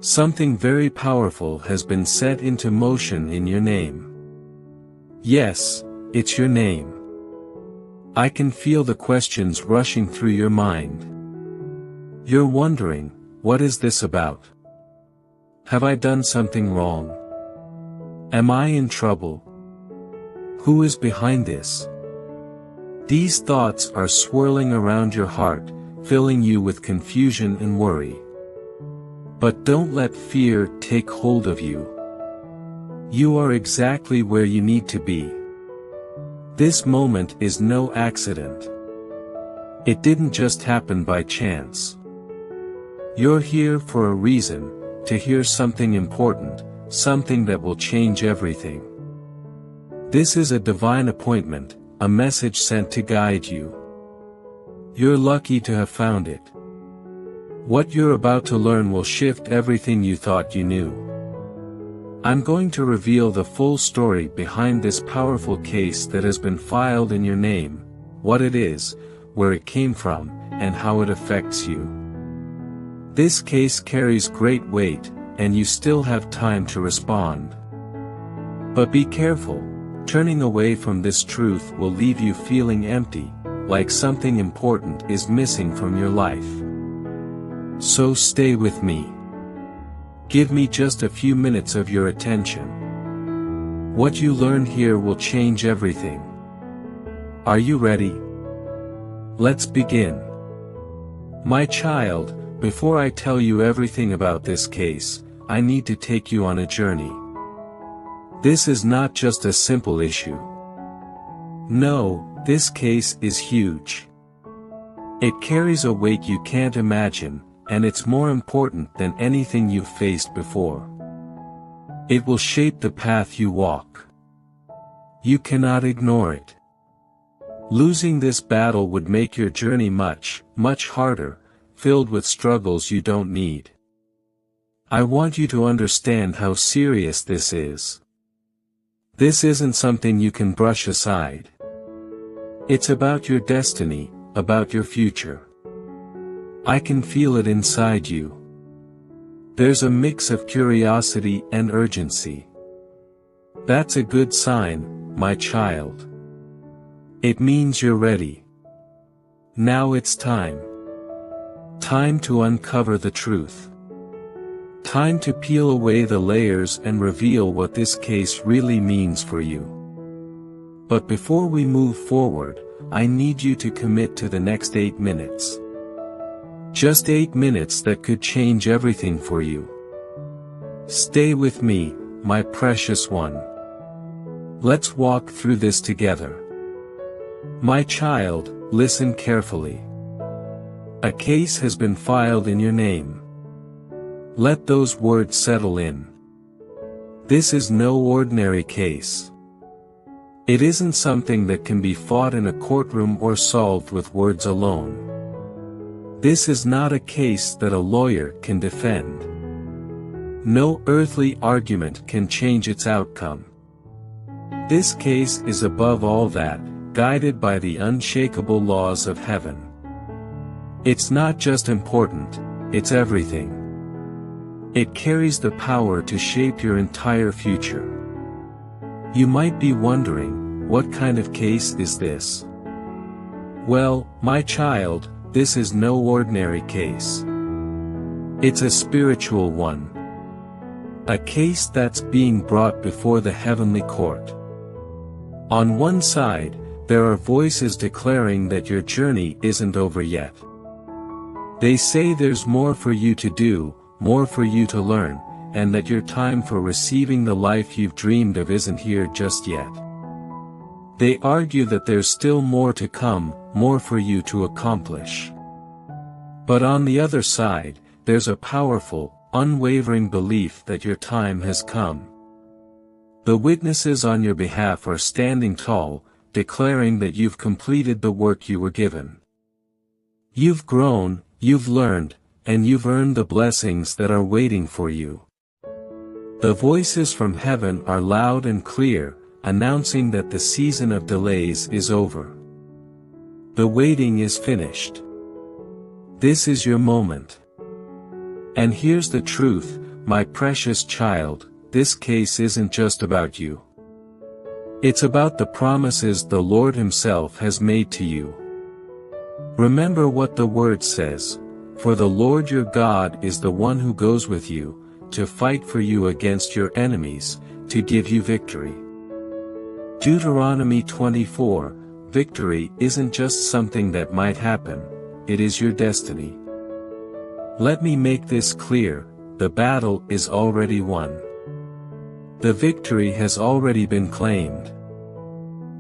Something very powerful has been set into motion in your name. Yes, it's your name. I can feel the questions rushing through your mind. You're wondering, what is this about? Have I done something wrong? Am I in trouble? Who is behind this? These thoughts are swirling around your heart, filling you with confusion and worry. But don't let fear take hold of you. You are exactly where you need to be. This moment is no accident. It didn't just happen by chance. You're here for a reason, to hear something important, something that will change everything. This is a divine appointment, a message sent to guide you. You're lucky to have found it. What you're about to learn will shift everything you thought you knew. I'm going to reveal the full story behind this powerful case that has been filed in your name, what it is, where it came from, and how it affects you. This case carries great weight, and you still have time to respond. But be careful, turning away from this truth will leave you feeling empty, like something important is missing from your life. So stay with me. Give me just a few minutes of your attention. What you learn here will change everything. Are you ready? Let's begin. My child, before I tell you everything about this case, I need to take you on a journey. This is not just a simple issue. No, this case is huge. It carries a weight you can't imagine, and it's more important than anything you've faced before. It will shape the path you walk. You cannot ignore it. Losing this battle would make your journey much, much harder, filled with struggles you don't need. I want you to understand how serious this is. This isn't something you can brush aside. It's about your destiny, about your future. I can feel it inside you. There's a mix of curiosity and urgency. That's a good sign, my child. It means you're ready. Now it's time. Time to uncover the truth. Time to peel away the layers and reveal what this case really means for you. But before we move forward, I need you to commit to the next 8 minutes. Just 8 minutes that could change everything for you. Stay with me, my precious one. Let's walk through this together. My child, listen carefully. A case has been filed in your name. Let those words settle in. This is no ordinary case. It isn't something that can be fought in a courtroom or solved with words alone. This is not a case that a lawyer can defend. No earthly argument can change its outcome. This case is above all that, guided by the unshakable laws of heaven. It's not just important, it's everything. It carries the power to shape your entire future. You might be wondering, what kind of case is this? Well, my child, this is no ordinary case. It's a spiritual one. A case that's being brought before the heavenly court. On one side, there are voices declaring that your journey isn't over yet. They say there's more for you to do, more for you to learn, and that your time for receiving the life you've dreamed of isn't here just yet. They argue that there's still more to come, more for you to accomplish. But on the other side, there's a powerful, unwavering belief that your time has come. The witnesses on your behalf are standing tall, declaring that you've completed the work you were given. You've grown, you've learned, and you've earned the blessings that are waiting for you. The voices from heaven are loud and clear, announcing that the season of delays is over. The waiting is finished. This is your moment. And here's the truth, my precious child, this case isn't just about you. It's about the promises the Lord Himself has made to you. Remember what the Word says, "For the Lord your God is the one who goes with you, to fight for you against your enemies, to give you victory." Deuteronomy 24, victory isn't just something that might happen, it is your destiny. Let me make this clear, the battle is already won. The victory has already been claimed.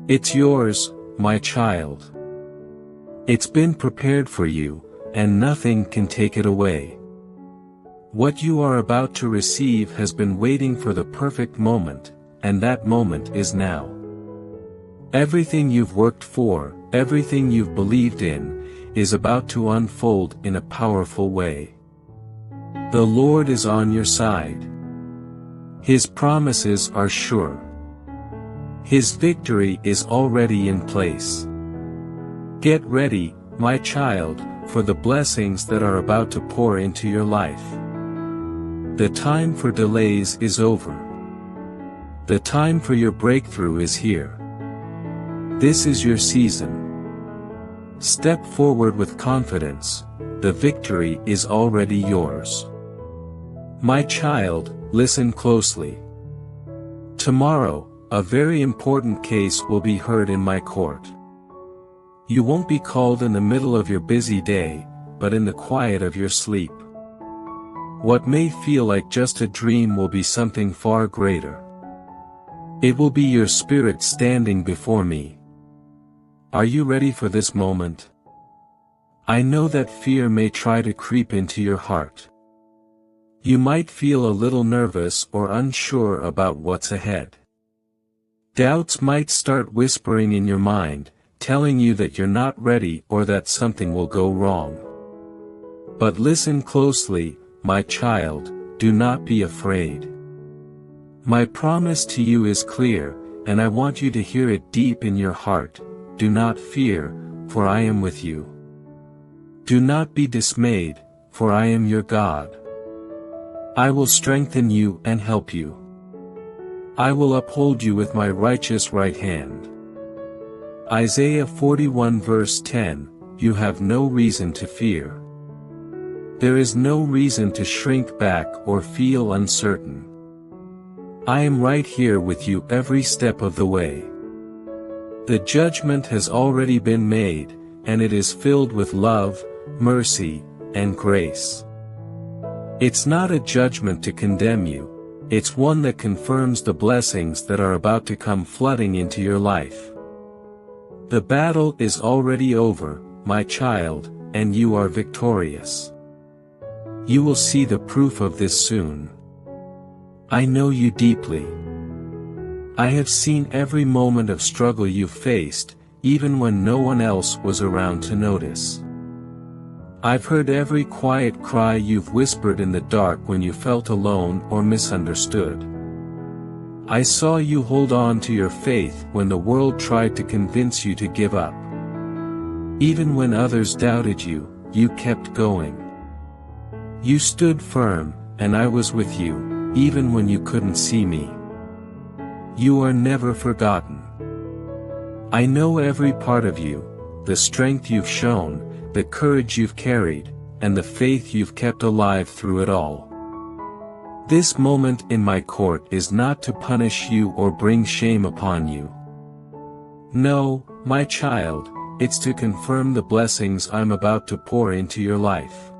It's yours, my child. It's been prepared for you, and nothing can take it away. What you are about to receive has been waiting for the perfect moment, and that moment is now. Everything you've worked for, everything you've believed in, is about to unfold in a powerful way. The Lord is on your side. His promises are sure. His victory is already in place. Get ready, my child, for the blessings that are about to pour into your life. The time for delays is over. The time for your breakthrough is here. This is your season. Step forward with confidence, the victory is already yours. My child, listen closely. Tomorrow, a very important case will be heard in my court. You won't be called in the middle of your busy day, but in the quiet of your sleep. What may feel like just a dream will be something far greater. It will be your spirit standing before me. Are you ready for this moment? I know that fear may try to creep into your heart. You might feel a little nervous or unsure about what's ahead. Doubts might start whispering in your mind, telling you that you're not ready or that something will go wrong. But listen closely, my child, do not be afraid. My promise to you is clear, and I want you to hear it deep in your heart. Do not fear, for I am with you. Do not be dismayed, for I am your God. I will strengthen you and help you. I will uphold you with my righteous right hand. Isaiah 41 verse 10, you have no reason to fear. There is no reason to shrink back or feel uncertain. I am right here with you every step of the way. The judgment has already been made, and it is filled with love, mercy, and grace. It's not a judgment to condemn you, it's one that confirms the blessings that are about to come flooding into your life. The battle is already over, my child, and you are victorious. You will see the proof of this soon. I know you deeply. I have seen every moment of struggle you faced, even when no one else was around to notice. I've heard every quiet cry you've whispered in the dark when you felt alone or misunderstood. I saw you hold on to your faith when the world tried to convince you to give up. Even when others doubted you, you kept going. You stood firm, and I was with you, even when you couldn't see me. You are never forgotten. I know every part of you, the strength you've shown, the courage you've carried, and the faith you've kept alive through it all. This moment in my court is not to punish you or bring shame upon you. No, my child, it's to confirm the blessings I'm about to pour into your life.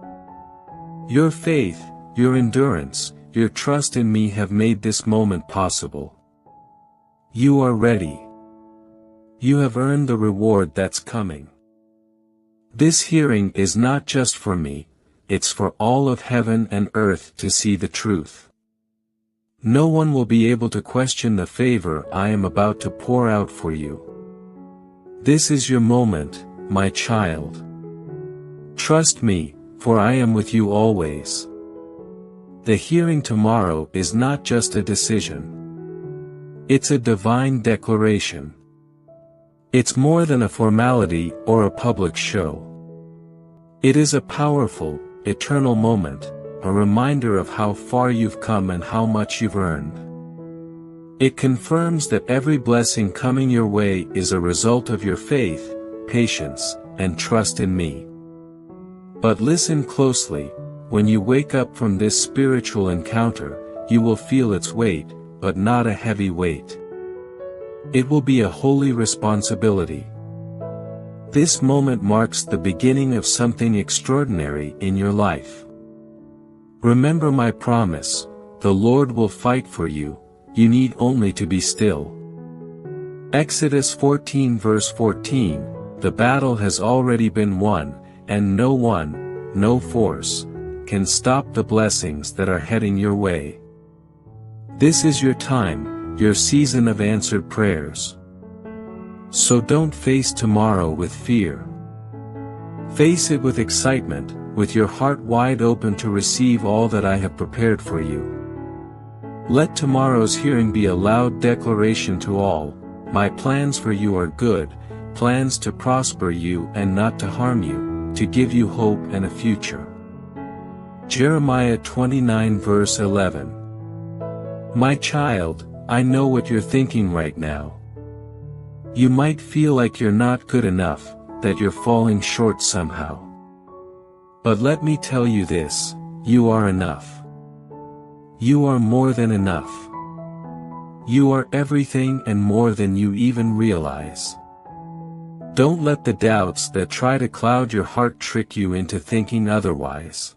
Your faith, your endurance, your trust in me have made this moment possible. You are ready. You have earned the reward that's coming. This hearing is not just for me, it's for all of heaven and earth to see the truth. No one will be able to question the favor I am about to pour out for you. This is your moment, my child. Trust me, for I am with you always. The hearing tomorrow is not just a decision. It's a divine declaration. It's more than a formality or a public show. It is a powerful, eternal moment, a reminder of how far you've come and how much you've earned. It confirms that every blessing coming your way is a result of your faith, patience, and trust in me. But listen closely, when you wake up from this spiritual encounter, you will feel its weight, but not a heavy weight. It will be a holy responsibility. This moment marks the beginning of something extraordinary in your life. Remember my promise, the Lord will fight for you, you need only to be still. Exodus 14 verse 14, the battle has already been won, and no one, no force, can stop the blessings that are heading your way. This is your time, your season of answered prayers. So don't face tomorrow with fear. Face it with excitement, with your heart wide open to receive all that I have prepared for you. Let tomorrow's hearing be a loud declaration to all, my plans for you are good, plans to prosper you and not to harm you, to give you hope and a future. Jeremiah 29 verse 11. My child, I know what you're thinking right now. You might feel like you're not good enough, that you're falling short somehow. But let me tell you this, you are enough. You are more than enough. You are everything and more than you even realize. Don't let the doubts that try to cloud your heart trick you into thinking otherwise.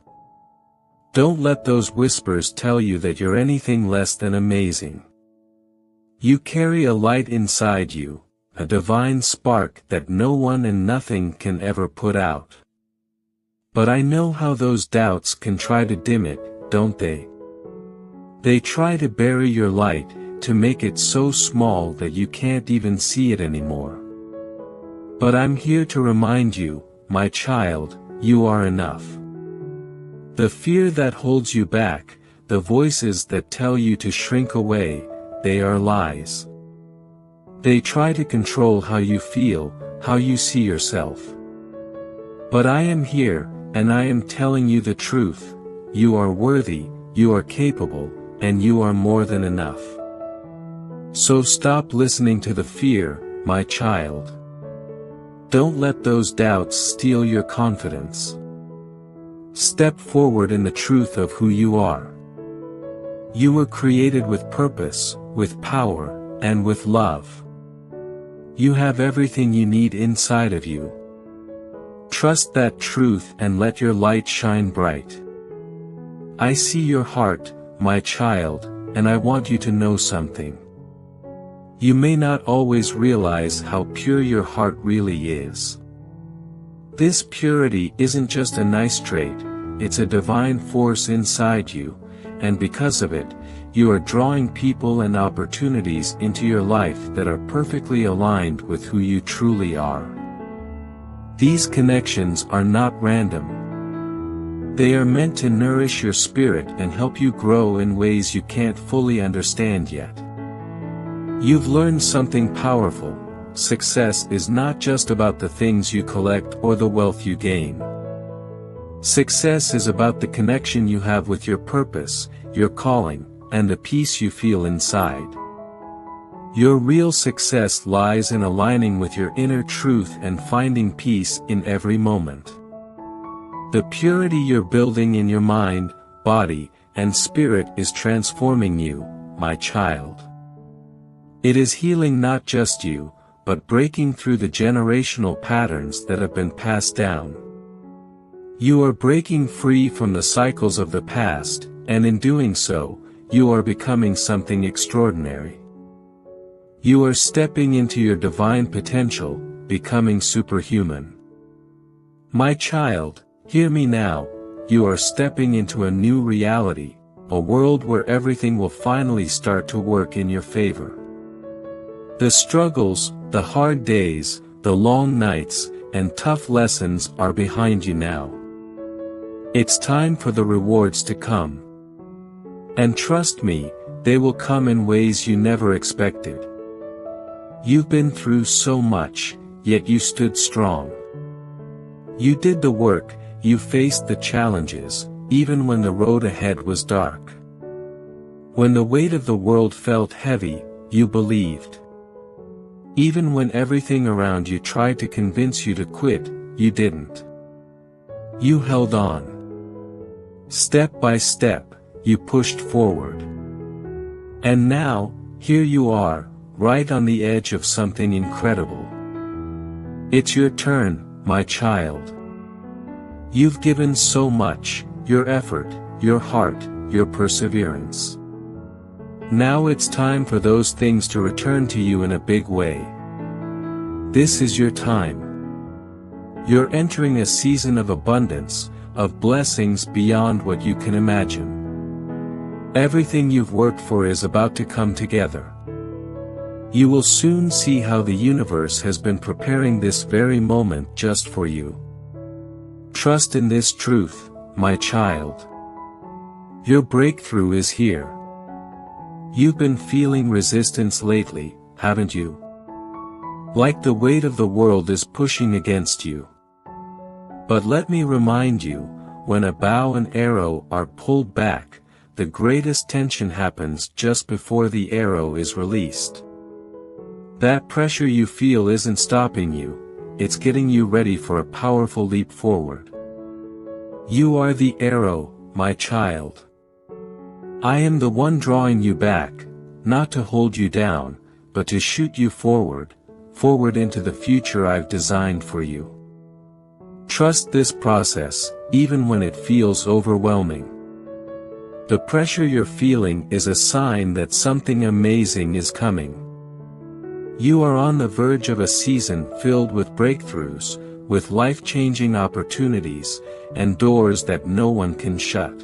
Don't let those whispers tell you that you're anything less than amazing. You carry a light inside you, a divine spark that no one and nothing can ever put out. But I know how those doubts can try to dim it, don't they? They try to bury your light, to make it so small that you can't even see it anymore. But I'm here to remind you, my child, you are enough. The fear that holds you back, the voices that tell you to shrink away, they are lies. They try to control how you feel, how you see yourself. But I am here, and I am telling you the truth. You are worthy, you are capable, and you are more than enough. So stop listening to the fear, my child. Don't let those doubts steal your confidence. Step forward in the truth of who you are. You were created with purpose, with power, and with love. You have everything you need inside of you. Trust that truth and let your light shine bright. I see your heart, my child, and I want you to know something. You may not always realize how pure your heart really is. This purity isn't just a nice trait, it's a divine force inside you, and because of it, you are drawing people and opportunities into your life that are perfectly aligned with who you truly are. These connections are not random. They are meant to nourish your spirit and help you grow in ways you can't fully understand yet. You've learned something powerful. Success is not just about the things you collect or the wealth you gain. Success is about the connection you have with your purpose, your calling, and the peace you feel inside. Your real success lies in aligning with your inner truth and finding peace in every moment. The purity you're building in your mind, body, and spirit is transforming you, my child. It is healing not just you, but breaking through the generational patterns that have been passed down. You are breaking free from the cycles of the past, and in doing so, you are becoming something extraordinary. You are stepping into your divine potential, becoming superhuman. My child, hear me now, you are stepping into a new reality, a world where everything will finally start to work in your favor. The struggles, the hard days, the long nights, and tough lessons are behind you now. It's time for the rewards to come. And trust me, they will come in ways you never expected. You've been through so much, yet you stood strong. You did the work, you faced the challenges, even when the road ahead was dark. When the weight of the world felt heavy, you believed. Even when everything around you tried to convince you to quit, you didn't. You held on. Step by step, you pushed forward. And now, here you are, right on the edge of something incredible. It's your turn, my child. You've given so much, your effort, your heart, your perseverance. Now it's time for those things to return to you in a big way. This is your time. You're entering a season of abundance, of blessings beyond what you can imagine. Everything you've worked for is about to come together. You will soon see how the universe has been preparing this very moment just for you. Trust in this truth, my child. Your breakthrough is here. You've been feeling resistance lately, haven't you? Like the weight of the world is pushing against you. But let me remind you, when a bow and arrow are pulled back, the greatest tension happens just before the arrow is released. That pressure you feel isn't stopping you, it's getting you ready for a powerful leap forward. You are the arrow, my child. I am the one drawing you back, not to hold you down, but to shoot you forward into the future I've designed for you. Trust this process, even when it feels overwhelming. The pressure you're feeling is a sign that something amazing is coming. You are on the verge of a season filled with breakthroughs, with life-changing opportunities, and doors that no one can shut.